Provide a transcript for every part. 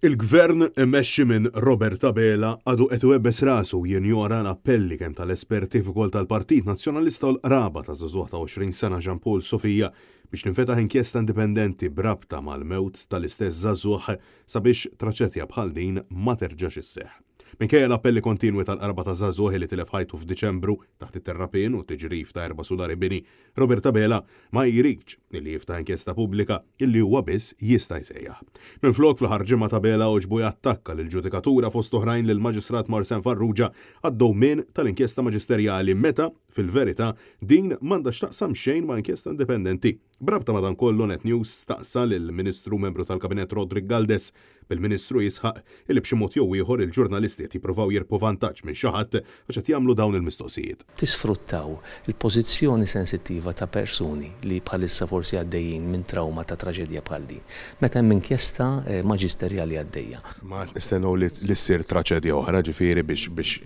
Il-gvern immexxi minn Robert Abela għadu qed iwebbes rasu jinjora l-appelli kemm tal-esperti fuq tal-Partit Nazzjonalista u l-qraba ta' żagħżugħ ta' 20 sena Jean Paul Sofija biex tinfetaħ inkjesta indipendenti brabta mal-mewt tal-istess żagħżugħ sabiex traċedja bħal din ma terġax isseħħ. Minkejja l-appelli kontinwi tal-qraba ta' żagħżugħ li tilef ħajtu f'Diċembru taħt it-terrapien u tiġrif ta' 4 sulari bini, Robert Abela ma jridx li jiftaħ inkjesta pubblika illi huwa biss jista' jsejjaħ. Minflok fl-aħħar ġimgħa ta' Abela oġbu jattakka lill-ġudikatura fost oħrajn lill-Maġistrat Marcen Farrugia għad-dowmien tal-inkjesta maġisterjali meta fil-verità din m'għandax taqsam xejn ma' inkjesta indipendenti. Brabta madankollu Net News staqsa lill-Ministru Membru tal-Kabinet Rodrik Galdes bil-Ministru jisħaq li b'xi mod jew ieħor il-ġurnalisti qed jippruvaw jirpu vantaġġ minn xi ħadd għax qed jagħmlu dawn il-mistoqsijiet. Tisfruttaw il-pożizzjoni sensittiva ta' persuni li bħalissa forsi għaddejjin minn trauma ta' traġedja bħal din. Meta hemm inkjesta maġisterjali għaddejja. Ma nistennew li ssir traċedja oħra ġifieri biex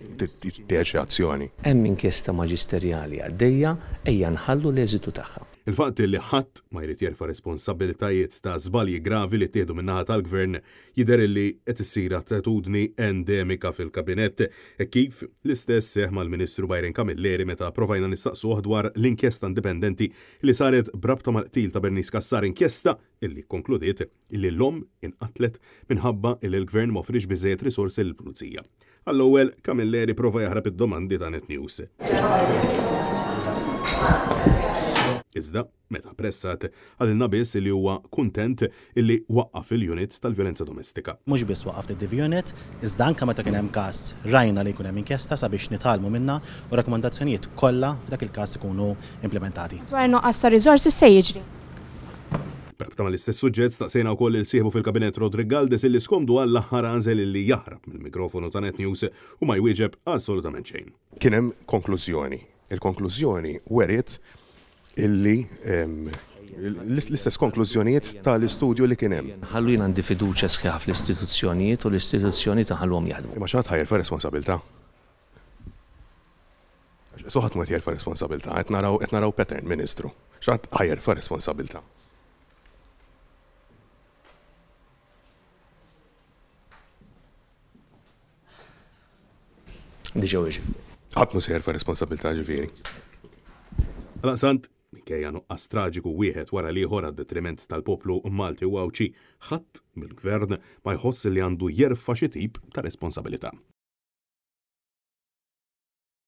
tieħed azzjoni. Hemm inkjesta maġisterjali għaddejja ejja nħallu l-eżitu tagħha. Il-fatt li ħadd ma jrid jerfa' responsabbiltajiet ta' żbalji gravi li ttieħdu min-naħa tal-Gvern jidher li qed issir attitudni endemika fil-Kabinett kif l-istess seħħ mal-Ministru Byron Camilleri meta provajna nistaqsuh dwar l-inkjesta indipendenti li saret brabta mal-qtil ta' Bernice Kassar, inkjesta illi konkludiet illi l-omm inqatlet minħabba illi l-Gvern ma offrix biżejjed risorsi lill-Pulizija. Għall-ewwel Camilleri prova jaħrab id-domandi ta' Net News. Iżda, meta pressat, għalilna biss li huwa kuntent illi waqqaf il-unit tal-vjolenza domestika. Mhux biss waqqaf il-unit, iżda anke meta kien hemm każ rajna li jkun hemm inkjesta sabiex nitalmu minnha u rakkomandazzjonijiet kollha f'dak il-każ ikunu implementati. Dwar nuqqas ta' riżorsi se jiġri. Brabta mal-istess suġġett staqsejna wkoll il-sieħbu fil-Kabinet Rodrik Galdes illi skomdu għall-aħħar għażel illi jaħrab mill-mikrofonu ta' Net News u ma jwieġeb assolutament xejn. Kien hemm konklużjoni. Il-konklużjoni weriet illi l-istess konklużjonijiet tal-istudju li kien hemm. Ħallu jien għandi fiduċja sħiħa fl-istituzzjonijiet u l-istituzzjoni taħallhom jaħdmu. Imma x'għad ħajjer fa' responsabilità. Soħat ma tjerfa' responsabilità, qed naraw pattern Ministru. X'għad ħajjer fa' responsabilità. Diġew iġi. Ħadd mhux jerfa' responsabilità ġifieri. Għalaqsant, minkejja nuqqas traġiku wieħed wara ieħor għad-detriment tal-poplu Malti u Awċi, ħadd mill-Gvern ma jħoss li għandu jerfa' xi tip ta' responsabilità.